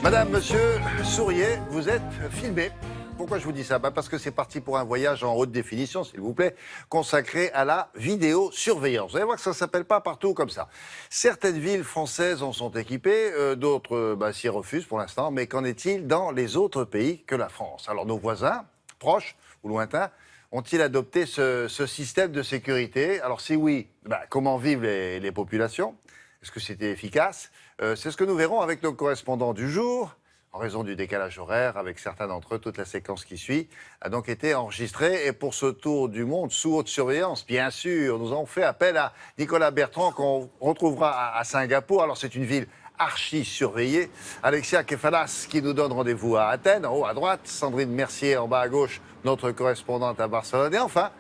Madame, monsieur, souriez, vous êtes filmé. Pourquoi je vous dis ça? Parce que c'est parti pour un voyage en haute définition, s'il vous plaît, consacré à la vidéosurveillance. Vous allez voir que ça ne s'appelle pas partout comme ça. Certaines villes françaises en sont équipées, d'autres s'y refusent pour l'instant. Mais qu'en est-il dans les autres pays que la France? Alors nos voisins, proches ou lointains, ont-ils adopté ce système de sécurité? Alors si oui, comment vivent les populations? Est-ce que c'était efficace? C'est ce que nous verrons avec nos correspondants du jour. En raison du décalage horaire, avec certains d'entre eux, toute la séquence qui suit a donc été enregistrée. Et pour ce tour du monde sous haute surveillance, bien sûr, nous avons fait appel à Nicolas Bertrand, qu'on retrouvera à Singapour. Alors c'est une ville archi-surveillée. Alexia Kefalas qui nous donne rendez-vous à Athènes, en haut à droite. Sandrine Mercier en bas à gauche, notre correspondante à Barcelone. Et enfin,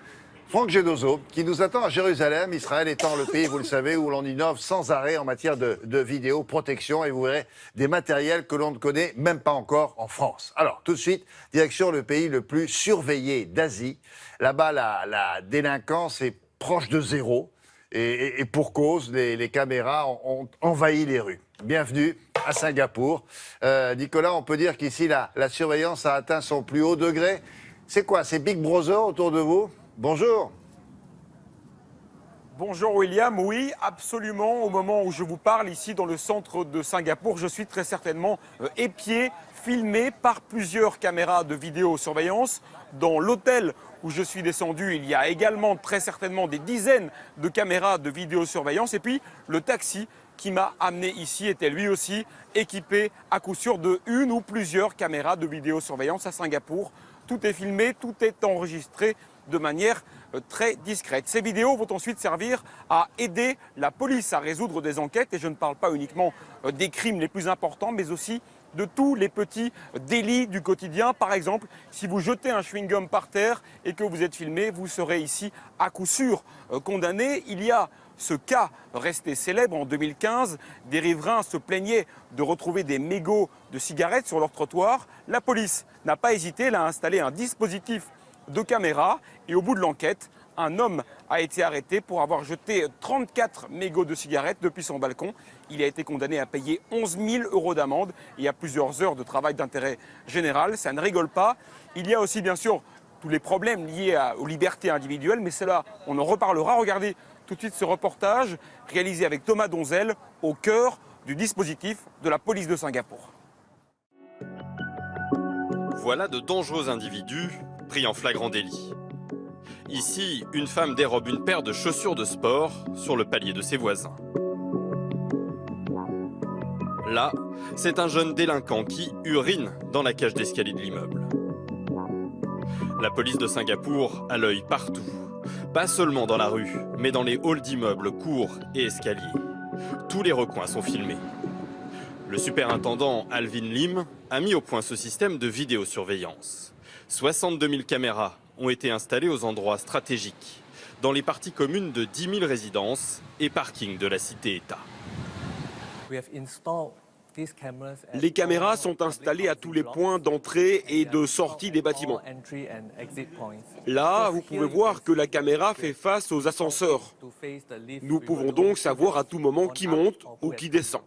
Franck Gedozo, qui nous attend à Jérusalem, Israël étant le pays, vous le savez, où l'on innove sans arrêt en matière de vidéoprotection. Et vous verrez des matériels que l'on ne connaît même pas encore en France. Alors, tout de suite, direction le pays le plus surveillé d'Asie. Là-bas, la délinquance est proche de zéro. Et pour cause, les caméras ont envahi les rues. Bienvenue à Singapour. Nicolas, on peut dire qu'ici, la surveillance a atteint son plus haut degré. C'est quoi? C'est Big Brother autour de vous? Bonjour. Bonjour William, oui, absolument. Au moment où je vous parle, ici dans le centre de Singapour, je suis très certainement épié, filmé par plusieurs caméras de vidéosurveillance. Dans l'hôtel où je suis descendu, il y a également très certainement des dizaines de caméras de vidéosurveillance. Et puis le taxi qui m'a amené ici était lui aussi équipé à coup sûr de une ou plusieurs caméras de vidéosurveillance à Singapour. Tout est filmé, tout est enregistré de manière très discrète. Ces vidéos vont ensuite servir à aider la police à résoudre des enquêtes. Et je ne parle pas uniquement des crimes les plus importants, mais aussi de tous les petits délits du quotidien. Par exemple, si vous jetez un chewing-gum par terre et que vous êtes filmé, vous serez ici à coup sûr condamné. Il y a ce cas resté célèbre en 2015. Des riverains se plaignaient de retrouver des mégots de cigarettes sur leur trottoir. La police n'a pas hésité, elle a installé un dispositif de caméra et au bout de l'enquête, un homme a été arrêté pour avoir jeté 34 mégots de cigarettes depuis son balcon. Il a été condamné à payer 11 000 € d'amende et à plusieurs heures de travail d'intérêt général. Ça ne rigole pas. Il y a aussi bien sûr tous les problèmes liés aux libertés individuelles, mais cela, on en reparlera. Regardez tout de suite ce reportage réalisé avec Thomas Donzel au cœur du dispositif de la police de Singapour. Voilà de dangereux individus pris en flagrant délit. Ici, une femme dérobe une paire de chaussures de sport sur le palier de ses voisins. Là, c'est un jeune délinquant qui urine dans la cage d'escalier de l'immeuble. La police de Singapour a l'œil partout. Pas seulement dans la rue, mais dans les halls d'immeubles, cours et escaliers. Tous les recoins sont filmés. Le superintendant Alvin Lim a mis au point ce système de vidéosurveillance. 62 000 caméras ont été installées aux endroits stratégiques, dans les parties communes de 10 000 résidences et parkings de la cité-État. Les caméras sont installées à tous les points d'entrée et de sortie des bâtiments. Là, vous pouvez voir que la caméra fait face aux ascenseurs. Nous pouvons donc savoir à tout moment qui monte ou qui descend.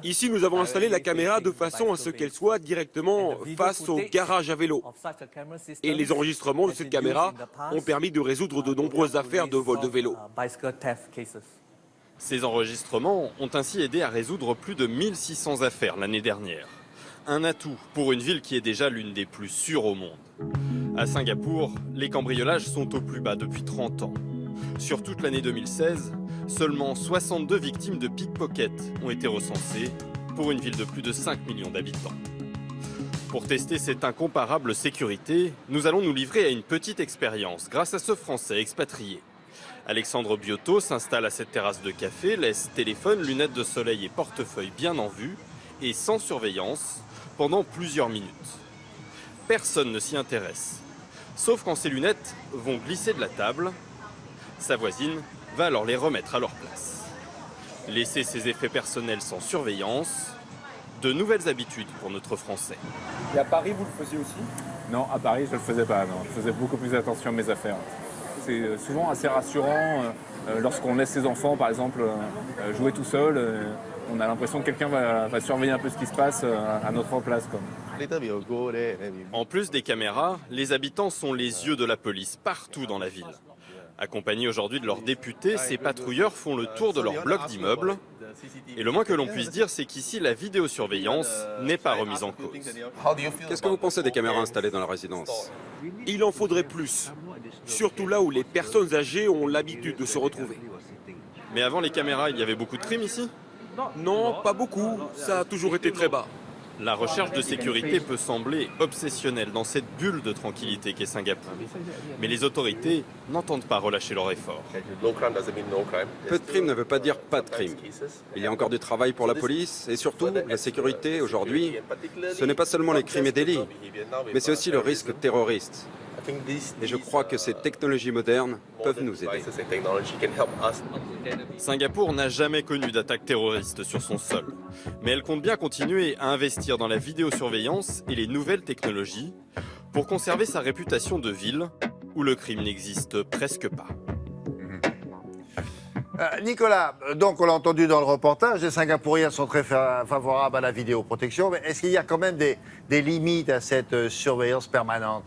Ici, nous avons installé la caméra de façon à ce qu'elle soit directement face au garage à vélo. Et les enregistrements de cette caméra ont permis de résoudre de nombreuses affaires de vol de vélo. Ces enregistrements ont ainsi aidé à résoudre plus de 1600 affaires l'année dernière. Un atout pour une ville qui est déjà l'une des plus sûres au monde. À Singapour, les cambriolages sont au plus bas depuis 30 ans. Sur toute l'année 2016, seulement 62 victimes de pickpocket ont été recensées pour une ville de plus de 5 millions d'habitants. Pour tester cette incomparable sécurité, nous allons nous livrer à une petite expérience grâce à ce Français expatrié. Alexandre Biotto s'installe à cette terrasse de café, laisse téléphone, lunettes de soleil et portefeuille bien en vue et sans surveillance pendant plusieurs minutes. Personne ne s'y intéresse, sauf quand ses lunettes vont glisser de la table. Sa voisine va alors les remettre à leur place. Laisser ses effets personnels sans surveillance, de nouvelles habitudes pour notre Français. Et à Paris, vous le faisiez aussi? Non, à Paris, je ne le faisais pas. Non. Je faisais beaucoup plus attention à mes affaires. C'est souvent assez rassurant lorsqu'on laisse ses enfants, par exemple, jouer tout seul On a l'impression que quelqu'un va surveiller un peu ce qui se passe à notre place, quoi. En plus des caméras, les habitants sont les yeux de la police partout dans la ville. Accompagnés aujourd'hui de leurs députés, ces patrouilleurs font le tour de leur bloc d'immeubles. Et le moins que l'on puisse dire, c'est qu'ici, la vidéosurveillance n'est pas remise en cause. Qu'est-ce que vous pensez des caméras installées dans la résidence? Il en faudrait plus, surtout là où les personnes âgées ont l'habitude de se retrouver. Mais avant les caméras, il y avait beaucoup de crimes ici? Non, pas beaucoup, ça a toujours été très bas. La recherche de sécurité peut sembler obsessionnelle dans cette bulle de tranquillité qu'est Singapour. Mais les autorités n'entendent pas relâcher leur effort. Peu de crimes ne veut pas dire pas de crimes. Il y a encore du travail pour la police et surtout, la sécurité aujourd'hui, ce n'est pas seulement les crimes et délits, mais c'est aussi le risque terroriste. Et je crois que ces technologies modernes peuvent nous aider. Singapour n'a jamais connu d'attaque terroriste sur son sol. Mais elle compte bien continuer à investir dans la vidéosurveillance et les nouvelles technologies pour conserver sa réputation de ville où le crime n'existe presque pas. Nicolas, donc on l'a entendu dans le reportage, les Singapouriens sont très favorables à la vidéoprotection, mais est-ce qu'il y a quand même des limites à cette surveillance permanente ?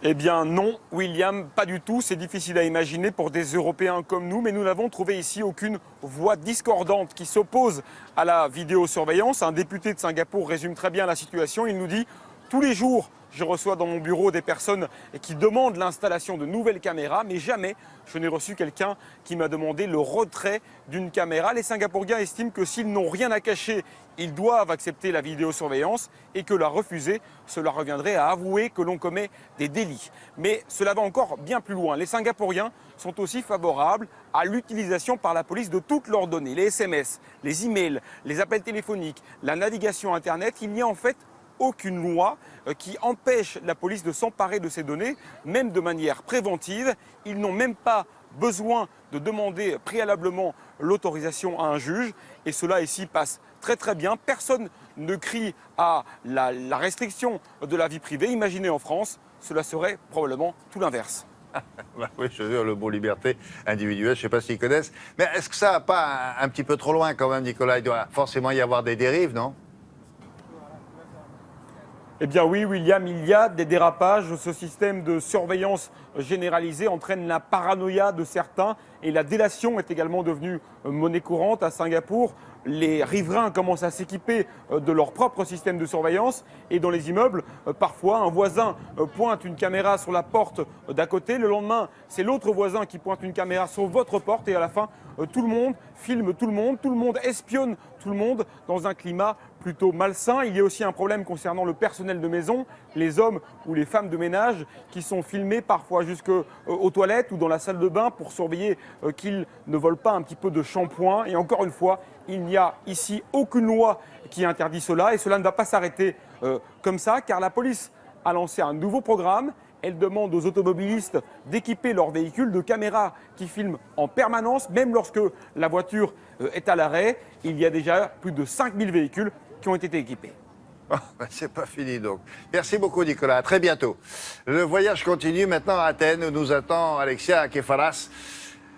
Eh bien non, William, pas du tout. C'est difficile à imaginer pour des Européens comme nous, mais nous n'avons trouvé ici aucune voix discordante qui s'oppose à la vidéosurveillance. Un député de Singapour résume très bien la situation. Il nous dit « Tous les jours, je reçois dans mon bureau des personnes qui demandent l'installation de nouvelles caméras, mais jamais je n'ai reçu quelqu'un qui m'a demandé le retrait d'une caméra. » Les Singapouriens estiment que s'ils n'ont rien à cacher, ils doivent accepter la vidéosurveillance et que la refuser, cela reviendrait à avouer que l'on commet des délits. Mais cela va encore bien plus loin. Les Singapouriens sont aussi favorables à l'utilisation par la police de toutes leurs données, les SMS, les emails, les appels téléphoniques, la navigation Internet. Il n'y a en fait aucune loi qui empêche la police de s'emparer de ces données, même de manière préventive. Ils n'ont même pas besoin de demander préalablement l'autorisation à un juge. Et cela ici passe très bien. Personne ne crie à la restriction de la vie privée. Imaginez en France, cela serait probablement tout l'inverse. Bah oui, je veux dire, le mot liberté individuelle, je ne sais pas s'ils connaissent. Mais est-ce que ça va pas un petit peu trop loin quand même, Nicolas? Il doit forcément y avoir des dérives, non? Eh bien oui, William, il y a des dérapages. Ce système de surveillance généralisée entraîne la paranoïa de certains et la délation est également devenue monnaie courante à Singapour. Les riverains commencent à s'équiper de leur propre système de surveillance et dans les immeubles, parfois un voisin pointe une caméra sur la porte d'à côté. Le lendemain, c'est l'autre voisin qui pointe une caméra sur votre porte et à la fin, tout le monde filme tout le monde espionne tout le monde dans un climat plutôt malsain. Il y a aussi un problème concernant le personnel de maison, les hommes ou les femmes de ménage qui sont filmés parfois jusqu'aux toilettes ou dans la salle de bain pour surveiller qu'ils ne volent pas un petit peu de shampoing. Et encore une fois, il n'y a ici aucune loi qui interdit cela et cela ne va pas s'arrêter comme ça car la police a lancé un nouveau programme. Elle demande aux automobilistes d'équiper leurs véhicules de caméras qui filment en permanence, même lorsque la voiture est à l'arrêt. Il y a déjà plus de 5000 véhicules qui ont été équipés. Oh, c'est pas fini donc. Merci beaucoup Nicolas, à très bientôt. Le voyage continue maintenant à Athènes où nous attend Alexia Kefalas.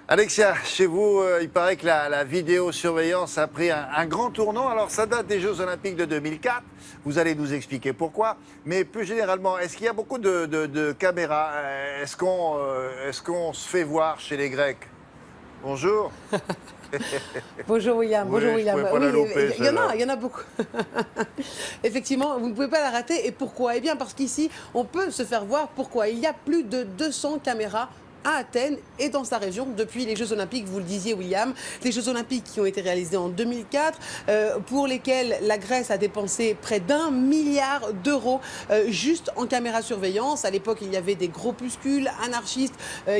Alexia, chez vous, il paraît que la vidéosurveillance a pris un grand tournant. Alors ça date des Jeux Olympiques de 2004, vous allez nous expliquer pourquoi. Mais plus généralement, est-ce qu'il y a beaucoup de caméras? Est-ce qu'on se fait voir chez les Grecs? Bonjour. Bonjour William, Oui, bonjour je William. pouvais pas la louper, Il y en a beaucoup. Effectivement, vous ne pouvez pas la rater. Et pourquoi? Eh bien parce qu'ici, on peut se faire voir. Pourquoi? Il y a plus de 200 caméras à Athènes et dans sa région depuis les Jeux Olympiques, vous le disiez William, les Jeux Olympiques qui ont été réalisés en 2004, pour lesquels la Grèce a dépensé près d'1 milliard d'euros juste en caméra surveillance. À l'époque, il y avait des groupuscules anarchistes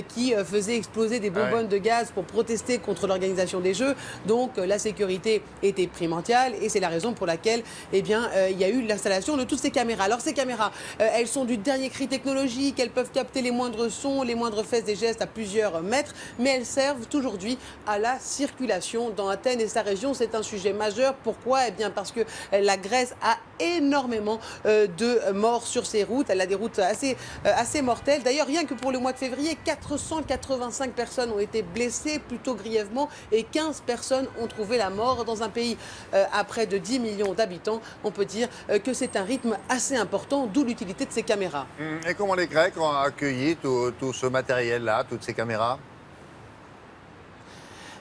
qui faisaient exploser des bonbonnes de gaz pour protester contre l'organisation des Jeux. Donc la sécurité était primordiale et c'est la raison pour laquelle il y a eu l'installation de toutes ces caméras. Alors ces caméras, elles sont du dernier cri technologique, elles peuvent capter les moindres sons, les moindres faits des des gestes à plusieurs mètres, mais elles servent aujourd'hui à la circulation dans Athènes et sa région. C'est un sujet majeur. Pourquoi? Eh bien parce que la Grèce a énormément de morts sur ses routes. Elle a des routes assez mortelles. D'ailleurs, rien que pour le mois de février, 485 personnes ont été blessées plutôt grièvement et 15 personnes ont trouvé la mort dans un pays à près de 10 millions d'habitants. On peut dire que c'est un rythme assez important, d'où l'utilité de ces caméras. Et comment les Grecs ont accueilli tout ce matériel-là, toutes ces caméras?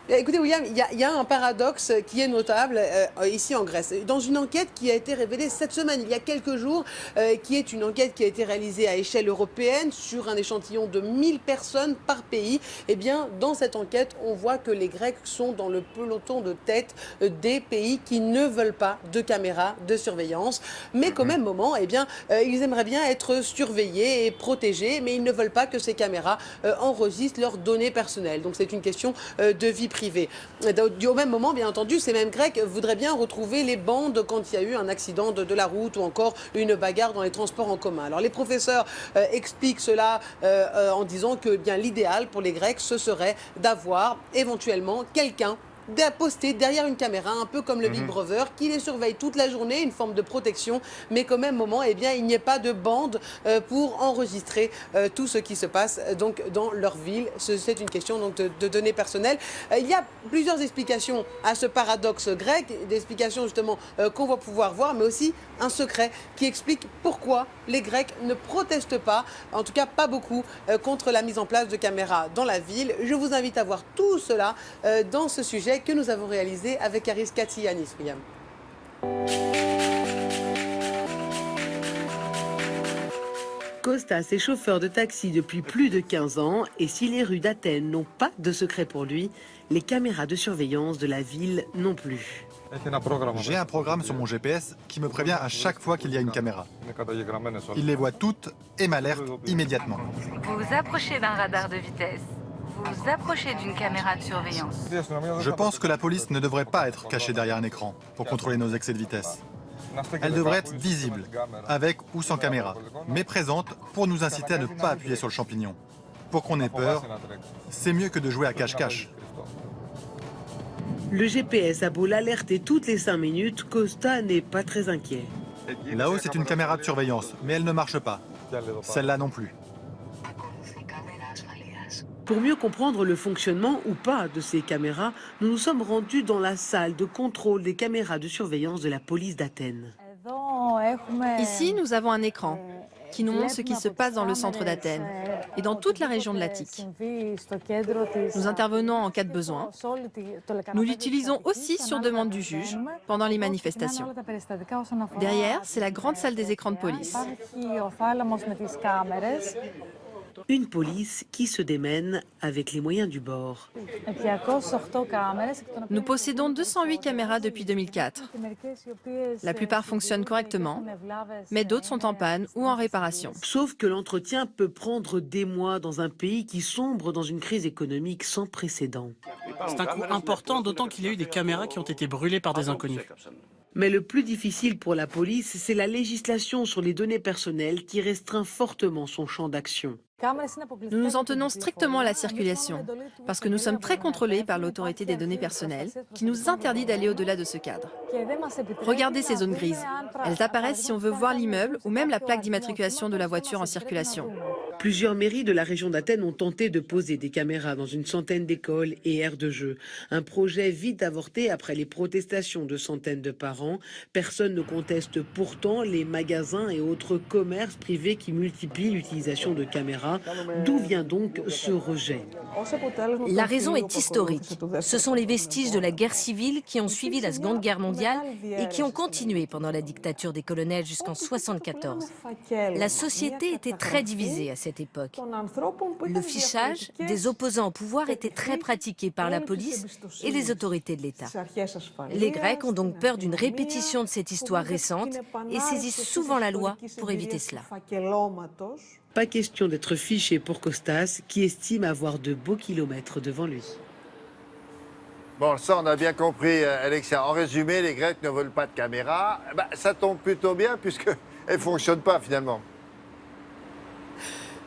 Écoutez, William, il y a un paradoxe qui est notable ici en Grèce. Dans une enquête qui a été révélée cette semaine, il y a quelques jours, qui est une enquête qui a été réalisée à échelle européenne sur un échantillon de 1000 personnes par pays, eh bien, dans cette enquête, on voit que les Grecs sont dans le peloton de tête des pays qui ne veulent pas de caméras de surveillance. Mais qu'au même moment, eh bien, ils aimeraient bien être surveillés et protégés, mais ils ne veulent pas que ces caméras enregistrent leurs données personnelles. Donc c'est une question de vie privée. Au même moment, bien entendu, ces mêmes Grecs voudraient bien retrouver les bandes quand il y a eu un accident de la route ou encore une bagarre dans les transports en commun. Alors les professeurs expliquent cela en disant que bien l'idéal pour les Grecs, ce serait d'avoir éventuellement quelqu'un posté derrière une caméra, un peu comme le Big Brother, qui les surveille toute la journée, une forme de protection, mais qu'au même moment, eh bien, il n'y ait pas de bande pour enregistrer tout ce qui se passe donc, dans leur ville. C'est une question donc, de données personnelles. Il y a plusieurs explications à ce paradoxe grec, des explications justement qu'on va pouvoir voir, mais aussi un secret qui explique pourquoi les Grecs ne protestent pas, en tout cas pas beaucoup, contre la mise en place de caméras dans la ville. Je vous invite à voir tout cela dans ce sujet que nous avons réalisé avec Aris Katsianis, William. Kostas est chauffeur de taxi depuis plus de 15 ans et si les rues d'Athènes n'ont pas de secret pour lui, les caméras de surveillance de la ville non plus. J'ai un programme sur mon GPS qui me prévient à chaque fois qu'il y a une caméra. Il les voit toutes et m'alerte immédiatement. Vous vous approchez d'un radar de vitesse. Vous vous approchez d'une caméra de surveillance. Je pense que la police ne devrait pas être cachée derrière un écran pour contrôler nos excès de vitesse. Elle devrait être visible, avec ou sans caméra, mais présente pour nous inciter à ne pas appuyer sur le champignon. Pour qu'on ait peur, c'est mieux que de jouer à cache-cache. Le GPS a beau l'alerter toutes les 5 minutes, Costa n'est pas très inquiet. Là-haut, c'est une caméra de surveillance, mais elle ne marche pas. Celle-là non plus. Pour mieux comprendre le fonctionnement ou pas de ces caméras, nous nous sommes rendus dans la salle de contrôle des caméras de surveillance de la police d'Athènes. Ici, nous avons un écran qui nous montre ce qui se passe dans le centre d'Athènes et dans toute la région de l'Attique. Nous intervenons en cas de besoin. Nous l'utilisons aussi sur demande du juge pendant les manifestations. Derrière, c'est la grande salle des écrans de police. Une police qui se démène avec les moyens du bord. Nous possédons 208 caméras depuis 2004. La plupart fonctionnent correctement, mais d'autres sont en panne ou en réparation. Sauf que l'entretien peut prendre des mois dans un pays qui sombre dans une crise économique sans précédent. C'est un coût important, d'autant qu'il y a eu des caméras qui ont été brûlées par des inconnus. Mais le plus difficile pour la police, c'est la législation sur les données personnelles qui restreint fortement son champ d'action. Nous nous en tenons strictement à la circulation, parce que nous sommes très contrôlés par l'autorité des données personnelles, qui nous interdit d'aller au-delà de ce cadre. Regardez ces zones grises. Elles apparaissent si on veut voir l'immeuble ou même la plaque d'immatriculation de la voiture en circulation. Plusieurs mairies de la région d'Athènes ont tenté de poser des caméras dans une centaine d'écoles et aires de jeu. Un projet vite avorté après les protestations de centaines de parents. Personne ne conteste pourtant les magasins et autres commerces privés qui multiplient l'utilisation de caméras. D'où vient donc ce rejet? La raison est historique. Ce sont les vestiges de la guerre civile qui ont suivi la Seconde Guerre mondiale et qui ont continué pendant la dictature des colonels jusqu'en 1974. La société était très divisée à cette époque. Le fichage des opposants au pouvoir était très pratiqué par la police et les autorités de l'État. Les Grecs ont donc peur d'une répétition de cette histoire récente et saisissent souvent la loi pour éviter cela. Pas question d'être fiché pour Kostas, qui estime avoir de beaux kilomètres devant lui. Bon, ça, on a bien compris, Alexia. En résumé, les Grecs ne veulent pas de caméra. Ça tombe plutôt bien, puisqu'elles ne fonctionnent pas, finalement.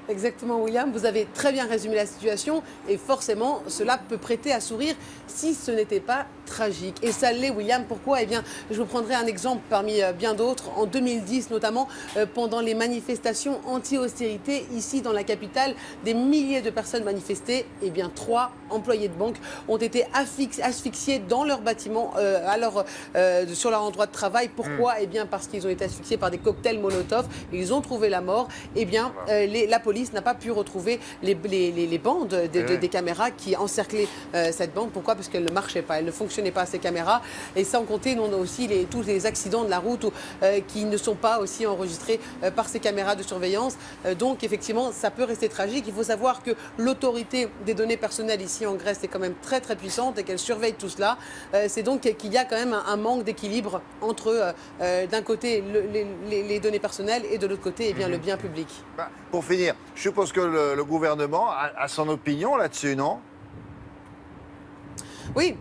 Exactement, William, vous avez très bien résumé la situation et forcément, cela peut prêter à sourire si ce n'était pas tragique. Et ça l'est, William. Pourquoi? Eh bien, je vous prendrai un exemple parmi bien d'autres. En 2010, notamment, pendant les manifestations anti-austérité ici dans la capitale, des milliers de personnes manifestaient. Eh bien, 3 employés de banque ont été asphyxiés dans leur bâtiment, sur leur endroit de travail. Pourquoi? Eh bien, parce qu'ils ont été asphyxiés par des cocktails Molotov. Ils ont trouvé la mort. Eh bien, la police n'a pas pu retrouver les bandes des caméras qui encerclaient cette bande. Pourquoi? Parce qu'elle ne marchait pas, elle ne fonctionnait pas, ces caméras. Et sans compter, on a aussi tous les accidents de la route qui ne sont pas aussi enregistrés par ces caméras de surveillance. Donc, effectivement, ça peut rester tragique. Il faut savoir que l'autorité des données personnelles ici en Grèce est quand même très, très puissante et qu'elle surveille tout cela. C'est donc qu'il y a quand même un manque d'équilibre entre, d'un côté, les données personnelles et de l'autre côté, eh bien, le bien public. Pour finir, je suppose que le gouvernement a son opinion là-dessus, non? Oui,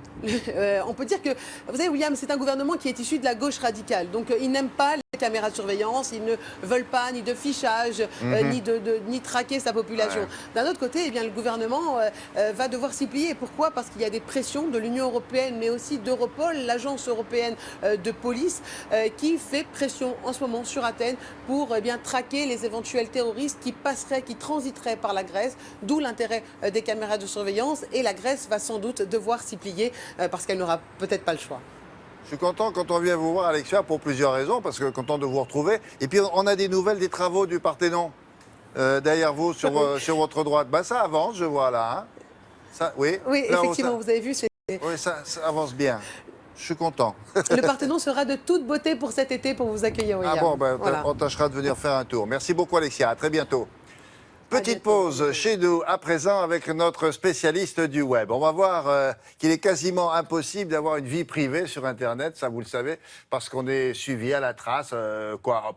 on peut dire que, vous savez, William, c'est un gouvernement qui est issu de la gauche radicale. Donc, ils n'aiment pas les caméras de surveillance, ils ne veulent pas ni de fichage, ni traquer sa population. Ouais. D'un autre côté, eh bien, le gouvernement va devoir s'y plier. Pourquoi? Parce qu'il y a des pressions de l'Union européenne, mais aussi d'Europol, l'agence européenne de police, qui fait pression en ce moment sur Athènes pour bien traquer les éventuels terroristes qui transiteraient par la Grèce, d'où l'intérêt des caméras de surveillance. Et la Grèce va sans doute devoir s'y plier parce qu'elle n'aura peut-être pas le choix. Je suis content quand on vient vous voir, Alexia, pour plusieurs raisons, parce que content de vous retrouver. Et puis, on a des nouvelles des travaux du Parthénon, derrière vous, sur votre droite. Ben, ça avance, je vois, là. Hein. Ça, oui, oui là, effectivement, vous avez vu. Oui, ça avance bien. Je suis content. Le Parthénon sera de toute beauté pour cet été, pour vous accueillir, William. Ah bon, ben, voilà. On tâchera de venir faire un tour. Merci beaucoup, Alexia. À très bientôt. Petite pause chez nous, à présent, avec notre spécialiste du web. On va voir qu'il est quasiment impossible d'avoir une vie privée sur Internet, ça vous le savez, parce qu'on est suivi à la trace,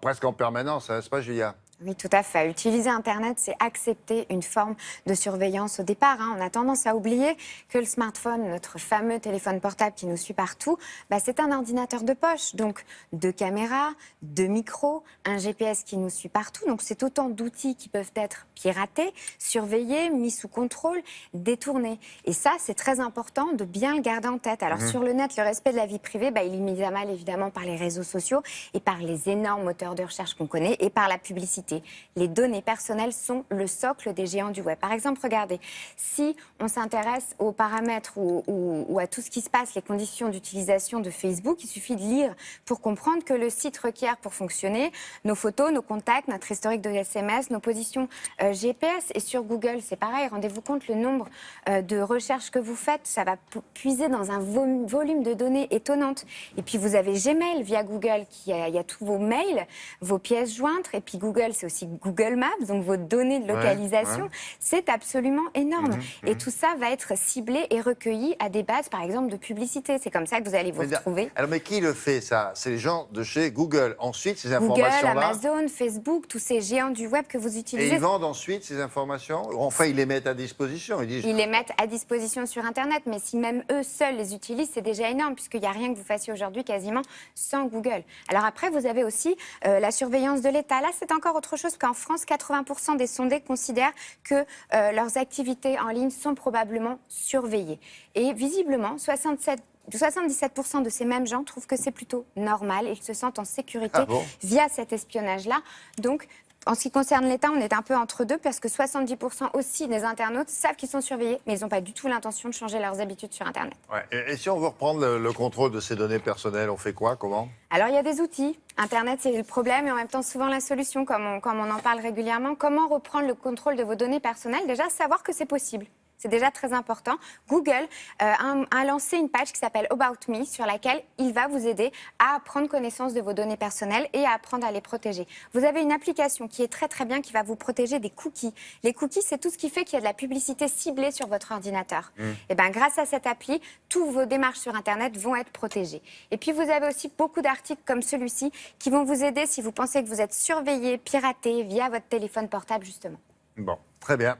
presque en permanence, hein, n'est-ce pas, Julia? Oui, tout à fait. Utiliser Internet, c'est accepter une forme de surveillance au départ. Hein. On a tendance à oublier que le smartphone, notre fameux téléphone portable qui nous suit partout, c'est un ordinateur de poche. Donc, 2 caméras, 2 micros, un GPS qui nous suit partout. Donc, c'est autant d'outils qui peuvent être piratés, surveillés, mis sous contrôle, détournés. Et ça, c'est très important de bien le garder en tête. Alors, sur le net, le respect de la vie privée, il est mis à mal, évidemment, par les réseaux sociaux et par les énormes moteurs de recherche qu'on connaît et par la publicité. Les données personnelles sont le socle des géants du web. Par exemple, regardez, si on s'intéresse aux paramètres ou à tout ce qui se passe, les conditions d'utilisation de Facebook, il suffit de lire pour comprendre que le site requiert pour fonctionner nos photos, nos contacts, notre historique de SMS, nos positions GPS. Et sur Google, c'est pareil. Rendez-vous compte, le nombre de recherches que vous faites, ça va puiser dans un volume de données étonnante. Et puis, vous avez Gmail via Google, il y a tous vos mails, vos pièces jointes. Et puis, Google, c'est aussi Google Maps, donc vos données de localisation. Ouais. C'est absolument énorme. Et tout ça va être ciblé et recueilli à des bases, par exemple, de publicité. C'est comme ça que vous allez vous retrouver. Alors, mais qui le fait, ça? C'est les gens de chez Google. Ensuite, ces informations-là... Google, Amazon, Facebook, tous ces géants du web que vous utilisez. Et ils vendent ensuite ces informations? Enfin, ils les mettent à disposition. Ils les mettent à disposition sur Internet, mais si même eux seuls les utilisent, c'est déjà énorme, puisqu'il n'y a rien que vous fassiez aujourd'hui quasiment sans Google. Alors après, vous avez aussi la surveillance de l'État. Là, c'est encore autre chose qu'en France, 80% des sondés considèrent que leurs activités en ligne sont probablement surveillées. Et visiblement, 77% de ces mêmes gens trouvent que c'est plutôt normal. Ils se sentent en sécurité via cet espionnage-là. Donc, en ce qui concerne l'État, on est un peu entre deux parce que 70% aussi des internautes savent qu'ils sont surveillés, mais ils n'ont pas du tout l'intention de changer leurs habitudes sur Internet. Ouais. Et si on veut reprendre le contrôle de ces données personnelles, on fait quoi? Comment? Alors, il y a des outils. Internet, c'est le problème et en même temps souvent la solution, comme on en parle régulièrement. Comment reprendre le contrôle de vos données personnelles? Déjà, savoir que c'est possible. C'est déjà très important. Google a lancé une page qui s'appelle About Me, sur laquelle il va vous aider à prendre connaissance de vos données personnelles et à apprendre à les protéger. Vous avez une application qui est très très bien, qui va vous protéger des cookies. Les cookies, c'est tout ce qui fait qu'il y a de la publicité ciblée sur votre ordinateur. Et bien, grâce à cette appli, tous vos démarches sur Internet vont être protégées. Et puis, vous avez aussi beaucoup d'articles comme celui-ci qui vont vous aider si vous pensez que vous êtes surveillé, piraté via votre téléphone portable, justement. Bon, très bien.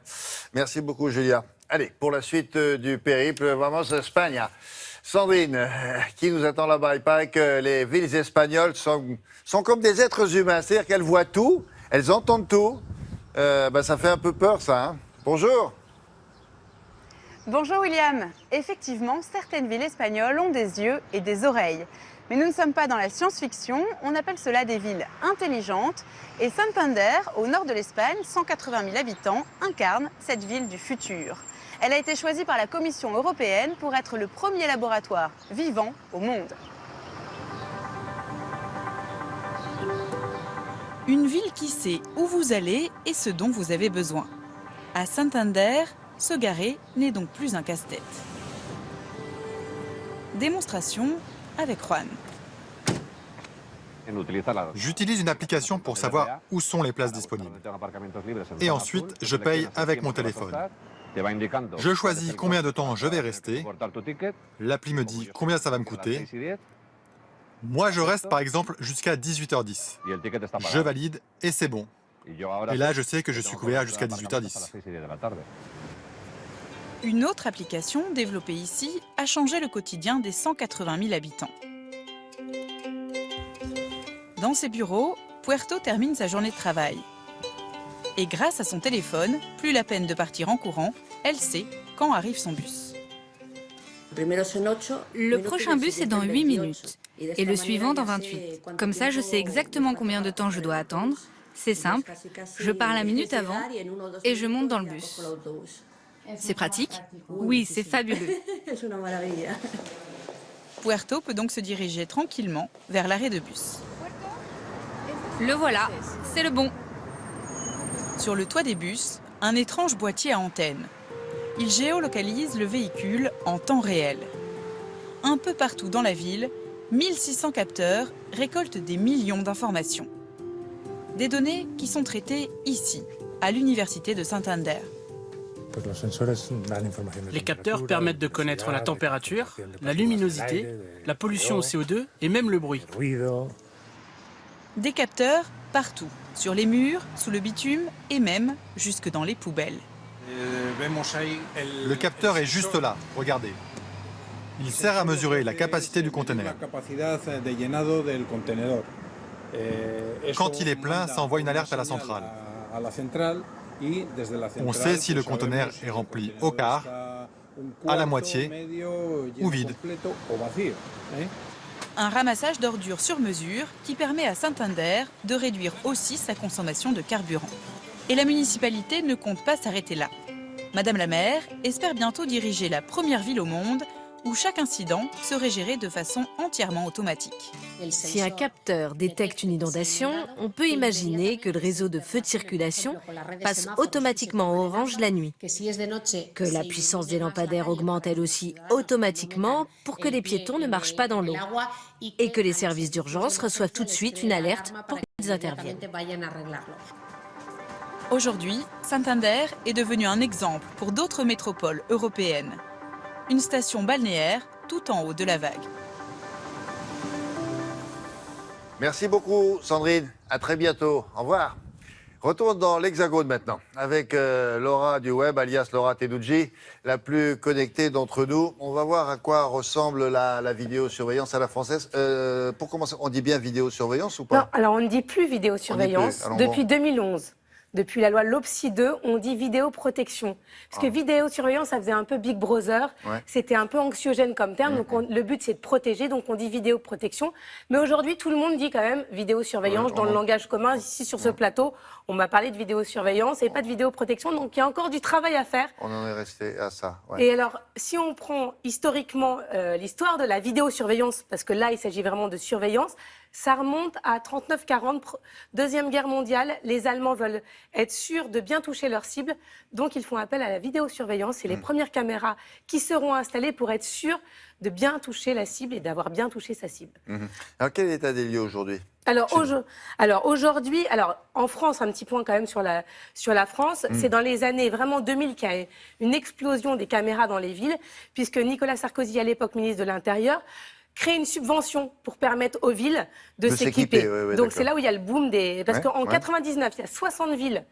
Merci beaucoup, Julia. Allez, pour la suite du périple, vamos a España. Sandrine, qui nous attend là-bas? Il paraît que les villes espagnoles sont comme des êtres humains, c'est-à-dire qu'elles voient tout, elles entendent tout, Ça fait un peu peur, ça. Hein. Bonjour. Bonjour William. Effectivement, certaines villes espagnoles ont des yeux et des oreilles. Mais nous ne sommes pas dans la science-fiction, on appelle cela des villes intelligentes. Et Santander, au nord de l'Espagne, 180 000 habitants, incarne cette ville du futur. Elle a été choisie par la Commission européenne pour être le premier laboratoire vivant au monde. Une ville qui sait où vous allez et ce dont vous avez besoin. À Santander, se garer n'est donc plus un casse-tête. Démonstration avec Juan. J'utilise une application pour savoir où sont les places disponibles. Et ensuite, je paye avec mon téléphone. Je choisis combien de temps je vais rester. L'appli me dit combien ça va me coûter. Moi, je reste par exemple jusqu'à 18h10. Je valide et c'est bon. Et là, je sais que je suis couvert jusqu'à 18h10. Une autre application développée ici a changé le quotidien des 180 000 habitants. Dans ses bureaux, Puerto termine sa journée de travail. Et grâce à son téléphone, plus la peine de partir en courant, elle sait quand arrive son bus. Le prochain bus est dans 8 minutes et le suivant dans 28. Comme ça, je sais exactement combien de temps je dois attendre. C'est simple, je pars la minute avant et je monte dans le bus. C'est pratique? Oui, c'est fabuleux. Puerto peut donc se diriger tranquillement vers l'arrêt de bus. Le voilà, c'est le bon. Sur le toit des bus, un étrange boîtier à antenne. Il géolocalise le véhicule en temps réel. Un peu partout dans la ville, 1600 capteurs récoltent des millions d'informations. Des données qui sont traitées ici, à l'université de Santander. Les capteurs permettent de connaître la température, la luminosité, la pollution au CO2 et même le bruit. Des capteurs partout, sur les murs, sous le bitume et même jusque dans les poubelles. Le capteur est juste là, regardez. Il sert à mesurer la capacité du conteneur. Quand il est plein, ça envoie une alerte à la centrale. On sait si le conteneur est rempli au quart, à la moitié ou vide. Un ramassage d'ordures sur mesure qui permet à Santander de réduire aussi sa consommation de carburant. Et la municipalité ne compte pas s'arrêter là. Madame la maire espère bientôt diriger la première ville au monde où chaque incident serait géré de façon entièrement automatique. Si un capteur détecte une inondation, on peut imaginer que le réseau de feux de circulation passe automatiquement au orange la nuit, que la puissance des lampadaires augmente elle aussi automatiquement pour que les piétons ne marchent pas dans l'eau et que les services d'urgence reçoivent tout de suite une alerte pour qu'ils interviennent. Aujourd'hui, Santander est devenu un exemple pour d'autres métropoles européennes. Une station balnéaire tout en haut de la vague. Merci beaucoup, Sandrine. À très bientôt. Au revoir. Retourne dans l'Hexagone maintenant, avec Laura du web, alias Laura Tedouji, la plus connectée d'entre nous. On va voir à quoi ressemble la vidéosurveillance à la française. Pour commencer, on dit bien vidéosurveillance ou pas? Non, alors on ne dit plus vidéosurveillance depuis 2011. Depuis la loi LOPSI 2, on dit vidéoprotection. Parce que vidéosurveillance, ça faisait un peu Big Brother. Ouais. C'était un peu anxiogène comme terme. Donc le but, c'est de protéger. Donc on dit vidéoprotection. Mais aujourd'hui, tout le monde dit quand même vidéosurveillance dans le langage commun. Ici, sur ce plateau, on m'a parlé de vidéosurveillance et pas de vidéoprotection. Donc il y a encore du travail à faire. On en est resté à ça. Ouais. Et alors, si on prend historiquement l'histoire de la vidéosurveillance, parce que là, il s'agit vraiment de surveillance, ça remonte à 39-40, Deuxième Guerre mondiale. Les Allemands veulent être sûrs de bien toucher leur cible, donc ils font appel à la vidéosurveillance. C'est les premières caméras qui seront installées pour être sûrs de bien toucher la cible et d'avoir bien touché sa cible. Alors, quel est l'état des lieux aujourd'hui ? Alors aujourd'hui, en France, un petit point quand même sur la France, c'est dans les années vraiment 2000 qu'il y a une explosion des caméras dans les villes, puisque Nicolas Sarkozy, à l'époque ministre de l'Intérieur, crée une subvention pour permettre aux villes de s'équiper. Donc c'est là où il y a le boom des... Parce qu'en 99, il y a 60 villes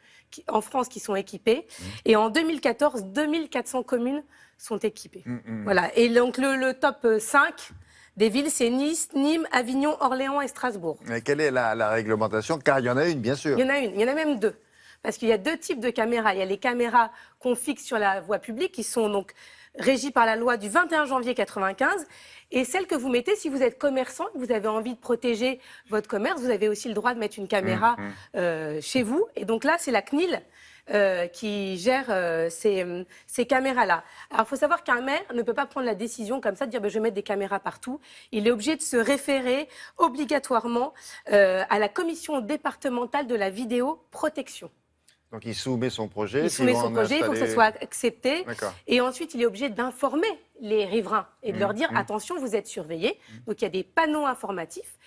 en France qui sont équipées. Et en 2014, 2400 communes sont équipées. Voilà. Et donc le top 5 des villes, c'est Nice, Nîmes, Avignon, Orléans et Strasbourg. Et quelle est la réglementation? Car il y en a une, bien sûr. Il y en a une, il y en a même deux. parce qu'il y a deux types de caméras. Il y a les caméras qu'on fixe sur la voie publique, qui sont donc régies par la loi du 21 janvier 1995. Et celles que vous mettez, si vous êtes commerçant, que vous avez envie de protéger votre commerce, vous avez aussi le droit de mettre une caméra chez vous. Et donc là, c'est la CNIL qui gère ces caméras-là. Alors, il faut savoir qu'un maire ne peut pas prendre la décision comme ça de dire je vais mettre des caméras partout. Il est obligé de se référer obligatoirement à la commission départementale de la vidéoprotection. Donc il soumet son projet. Il soumet son projet, il faut que ça soit accepté. Et ensuite, il est obligé d'informer les riverains et de leur dire attention, vous êtes surveillés. Donc il y a des panneaux informatifs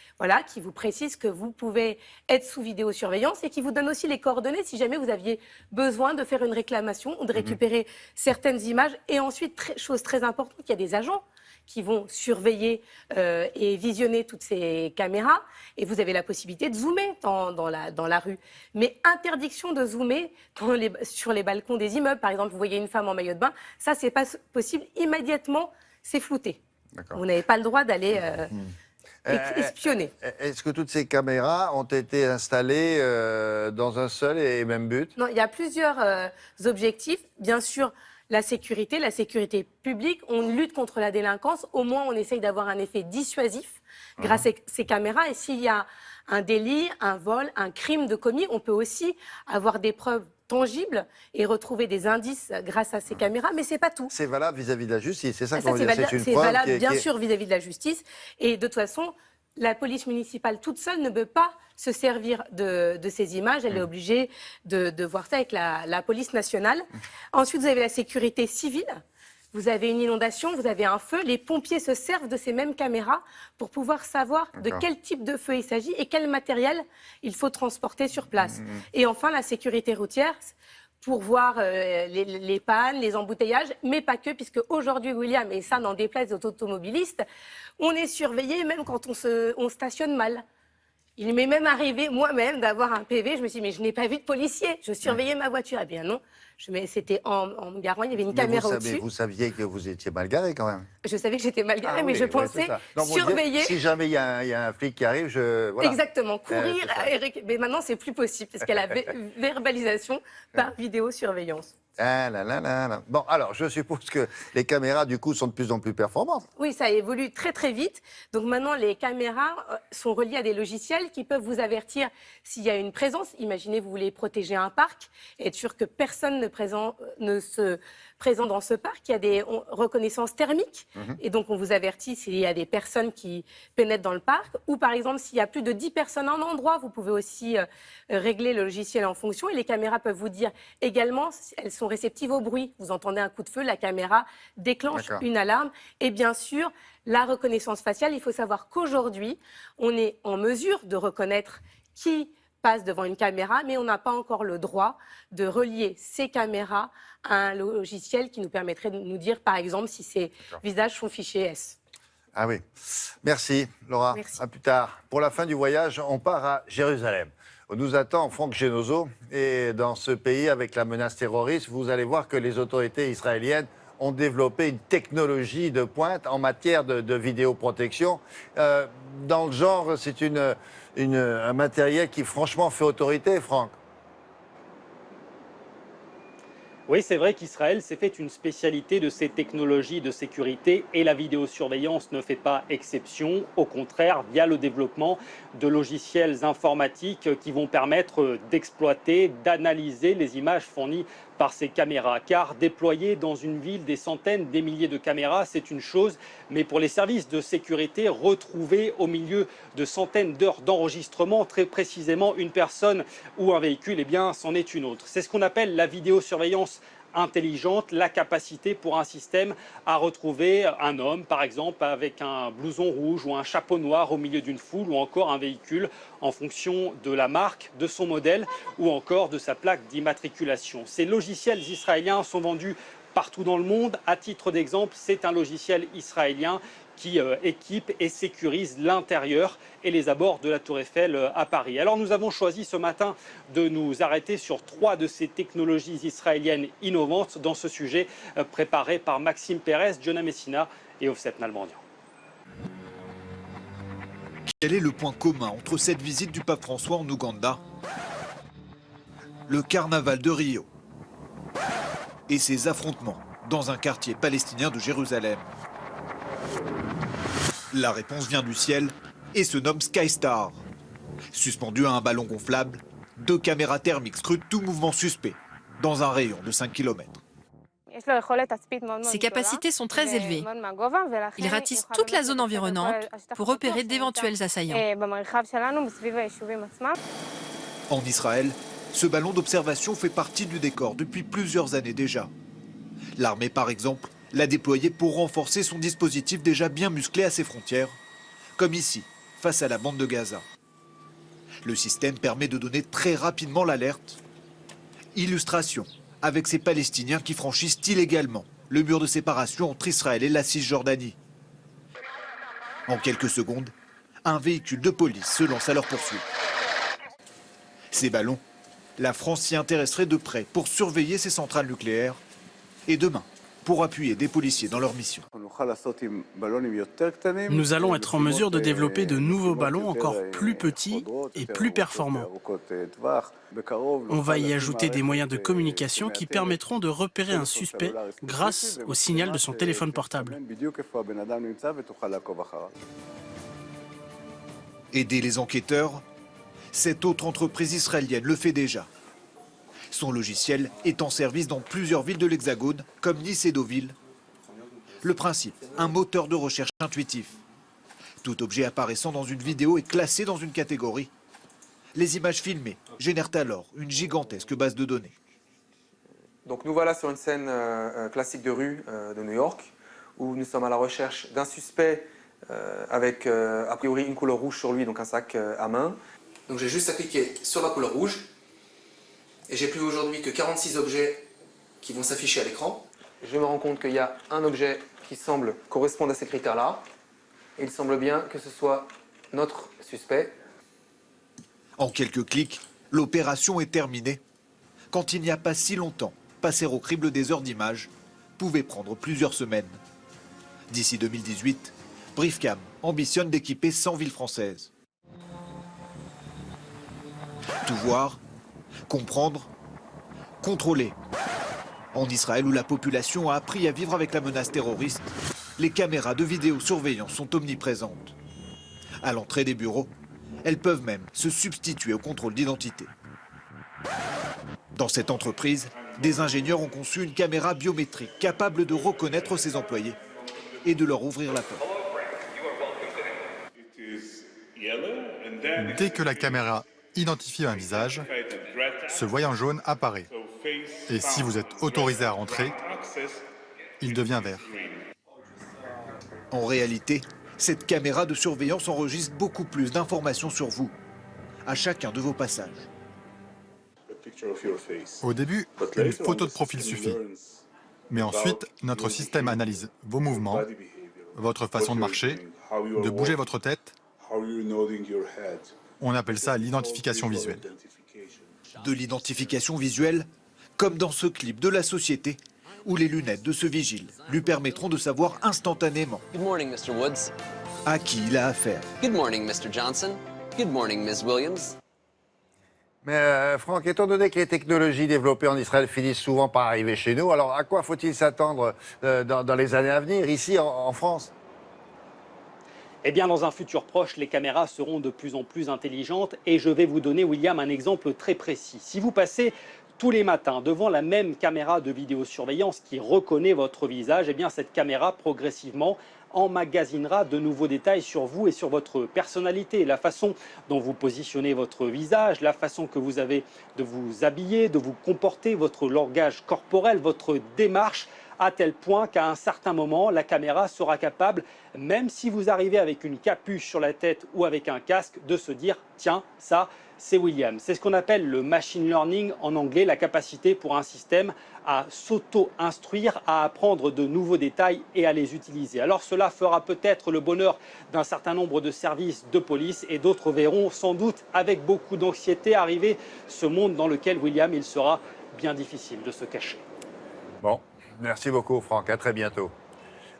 qui vous précisent que vous pouvez être sous vidéosurveillance et qui vous donnent aussi les coordonnées si jamais vous aviez besoin de faire une réclamation ou de récupérer certaines images. Et ensuite, chose très importante, il y a des agents qui vont surveiller et visionner toutes ces caméras. Et vous avez la possibilité de zoomer dans la rue. Mais interdiction de zoomer sur les balcons des immeubles. Par exemple, vous voyez une femme en maillot de bain. Ça, c'est pas possible. Immédiatement, c'est flouté. Vous n'avez pas le droit d'aller espionner. Est-ce que toutes ces caméras ont été installées dans un seul et même but? Non, il y a plusieurs objectifs. Bien sûr, la sécurité publique, on lutte contre la délinquance, au moins on essaye d'avoir un effet dissuasif grâce à ces caméras. Et s'il y a un délit, un vol, un crime de commis, on peut aussi avoir des preuves tangibles et retrouver des indices grâce à ces caméras, mais c'est pas tout. C'est valable vis-à-vis de la justice, c'est ça qu'on veut c'est dire. C'est valable bien sûr vis-à-vis de la justice. Et de toute façon, la police municipale toute seule ne peut pas se servir de ces images. Elle est obligée de voir ça avec la police nationale. Ensuite, vous avez la sécurité civile. Vous avez une inondation, vous avez un feu. Les pompiers se servent de ces mêmes caméras pour pouvoir savoir de quel type de feu il s'agit et quel matériel il faut transporter sur place. Et enfin, la sécurité routière, pour voir les pannes, les embouteillages, mais pas que, puisque aujourd'hui, William, et ça n'en déplaise aux automobilistes, on est surveillé même quand on stationne mal. Il m'est même arrivé, moi-même, d'avoir un PV. Je me suis dit, mais je n'ai pas vu de policier. Je surveillais ma voiture. Eh bien non, c'était en me garant, il y avait une caméra au-dessus. Vous saviez que vous étiez mal garé quand même. Je savais que j'étais mal garé, mais je pensais surveiller. Si jamais il y a un flic qui arrive, voilà. Exactement, courir. Mais maintenant, c'est plus possible, parce qu'il y a la verbalisation par vidéosurveillance. Ah là là là là. Bon, alors, je suppose que les caméras, du coup, sont de plus en plus performantes. Oui, ça évolue très très vite. Donc maintenant, les caméras sont reliées à des logiciels qui peuvent vous avertir s'il y a une présence. Imaginez, vous voulez protéger un parc et être sûr que personne ne se présente dans ce parc. Il y a des reconnaissances thermiques et donc on vous avertit s'il y a des personnes qui pénètrent dans le parc. Ou par exemple, s'il y a plus de 10 personnes à un endroit, vous pouvez aussi régler le logiciel en fonction. Et les caméras peuvent vous dire également si elles sont réceptives au bruit. Vous entendez un coup de feu, la caméra déclenche une alarme. Et bien sûr, la reconnaissance faciale, il faut savoir qu'aujourd'hui, on est en mesure de reconnaître qui passe devant une caméra, mais on n'a pas encore le droit de relier ces caméras à un logiciel qui nous permettrait de nous dire, par exemple, si ces visages sont fichés S. Ah oui. Merci, Laura. Merci. À plus tard. Pour la fin du voyage, on part à Jérusalem. On nous attend Franck Genozo. Et dans ce pays, avec la menace terroriste, vous allez voir que les autorités israéliennes ont développé une technologie de pointe en matière de vidéoprotection. Dans le genre, c'est un matériel qui, franchement, fait autorité, Franck. Oui, c'est vrai qu'Israël s'est fait une spécialité de ces technologies de sécurité et la vidéosurveillance ne fait pas exception. Au contraire, via le développement de logiciels informatiques qui vont permettre d'exploiter, d'analyser les images fournies par ces caméras. Car déployer dans une ville des centaines, des milliers de caméras, c'est une chose. Mais pour les services de sécurité, retrouver au milieu de centaines d'heures d'enregistrement, très précisément une personne ou un véhicule, eh bien, c'en est une autre. C'est ce qu'on appelle la vidéosurveillance intelligente, la capacité pour un système à retrouver un homme, par exemple, avec un blouson rouge ou un chapeau noir au milieu d'une foule, ou encore un véhicule en fonction de la marque, de son modèle ou encore de sa plaque d'immatriculation. Ces logiciels israéliens sont vendus partout dans le monde. À titre d'exemple, c'est un logiciel israélien qui équipe et sécurise l'intérieur et les abords de la Tour Eiffel à Paris. Alors nous avons choisi ce matin de nous arrêter sur 3 de ces technologies israéliennes innovantes dans ce sujet préparé par Maxime Pérez, Jonah Messina et Offset Nalbandian. Quel est le point commun entre cette visite du pape François en Ouganda ? le carnaval de Rio et ses affrontements dans un quartier palestinien de Jérusalem. La réponse vient du ciel et se nomme Skystar. Suspendu à un ballon gonflable, 2 caméras thermiques scrutent tout mouvement suspect dans un rayon de 5 km. Ses capacités sont très élevées. Il ratisse toute la zone environnante pour repérer d'éventuels assaillants. En Israël, ce ballon d'observation fait partie du décor depuis plusieurs années déjà. L'armée, par exemple, l'a déployé pour renforcer son dispositif déjà bien musclé à ses frontières, comme ici, face à la bande de Gaza. Le système permet de donner très rapidement l'alerte. Illustration avec ces Palestiniens qui franchissent illégalement le mur de séparation entre Israël et la Cisjordanie. En quelques secondes, un véhicule de police se lance à leur poursuite. Ces ballons, la France s'y intéresserait de près pour surveiller ses centrales nucléaires et demain, pour appuyer des policiers dans leur mission. Nous allons être en mesure de développer de nouveaux ballons encore plus petits et plus performants. On va y ajouter des moyens de communication qui permettront de repérer un suspect grâce au signal de son téléphone portable. Aider les enquêteurs, cette autre entreprise israélienne le fait déjà. Son logiciel est en service dans plusieurs villes de l'Hexagone, comme Nice et Deauville. Le principe, un moteur de recherche intuitif. Tout objet apparaissant dans une vidéo est classé dans une catégorie. Les images filmées génèrent alors une gigantesque base de données. Donc nous voilà sur une scène classique de rue de New York, où nous sommes à la recherche d'un suspect avec a priori une couleur rouge sur lui, donc un sac à main. Donc j'ai juste à cliquer sur la couleur rouge. Et j'ai plus aujourd'hui que 46 objets qui vont s'afficher à l'écran. Je me rends compte qu'il y a un objet qui semble correspondre à ces critères-là. Et il semble bien que ce soit notre suspect. En quelques clics, l'opération est terminée. Quand il n'y a pas si longtemps, passer au crible des heures d'image pouvait prendre plusieurs semaines. D'ici 2018, Briefcam ambitionne d'équiper 100 villes françaises. Tout voir, comprendre, contrôler. En Israël, où la population a appris à vivre avec la menace terroriste, les caméras de vidéosurveillance sont omniprésentes. À l'entrée des bureaux, elles peuvent même se substituer au contrôle d'identité. Dans cette entreprise, des ingénieurs ont conçu une caméra biométrique capable de reconnaître ses employés et de leur ouvrir la porte. Dès que la caméra identifie un visage, ce voyant jaune apparaît. Et si vous êtes autorisé à rentrer, il devient vert. En réalité, cette caméra de surveillance enregistre beaucoup plus d'informations sur vous, à chacun de vos passages. Au début, une photo de profil suffit. Mais ensuite, notre système analyse vos mouvements, votre façon de marcher, de bouger votre tête. On appelle ça l'identification visuelle. De l'identification visuelle, comme dans ce clip de la société, où les lunettes de ce vigile lui permettront de savoir instantanément Good morning, Mr. Woods. à qui il a affaire. Good morning, Mr. Johnson. Good morning, Ms. Williams. Mais Franck, étant donné que les technologies développées en Israël finissent souvent par arriver chez nous, alors à quoi faut-il s'attendre dans les années à venir, ici en France ? Eh bien, dans un futur proche, les caméras seront de plus en plus intelligentes et je vais vous donner, William, un exemple très précis. Si vous passez tous les matins devant la même caméra de vidéosurveillance qui reconnaît votre visage, eh bien, cette caméra, progressivement, emmagasinera de nouveaux détails sur vous et sur votre personnalité, la façon dont vous positionnez votre visage, la façon que vous avez de vous habiller, de vous comporter, votre langage corporel, votre démarche, à tel point qu'à un certain moment, la caméra sera capable, même si vous arrivez avec une capuche sur la tête ou avec un casque, de se dire « tiens, ça, c'est William ». C'est ce qu'on appelle le machine learning en anglais, la capacité pour un système à s'auto-instruire, à apprendre de nouveaux détails et à les utiliser. Alors cela fera peut-être le bonheur d'un certain nombre de services de police et d'autres verront sans doute avec beaucoup d'anxiété arriver ce monde dans lequel William, il sera bien difficile de se cacher. Bon. Merci beaucoup, Franck. À très bientôt.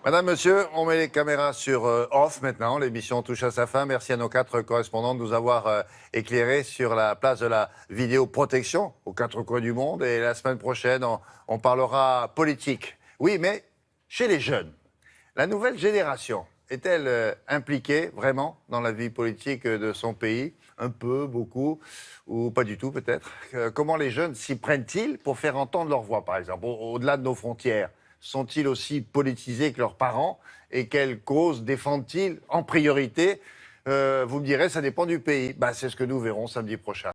Madame, monsieur, on met les caméras sur off maintenant. L'émission touche à sa fin. Merci à nos 4 correspondants de nous avoir éclairés sur la place de la vidéoprotection aux 4 coins du monde. Et la semaine prochaine, on parlera politique. Oui, mais chez les jeunes. La nouvelle génération est-elle impliquée vraiment dans la vie politique de son pays? Un peu, beaucoup, ou pas du tout peut-être. Comment les jeunes s'y prennent-ils pour faire entendre leur voix, par exemple, au-delà de nos frontières? Sont-ils aussi politisés que leurs parents? Et quelles causes défendent-ils en priorité? Vous me direz, ça dépend du pays. C'est ce que nous verrons samedi prochain.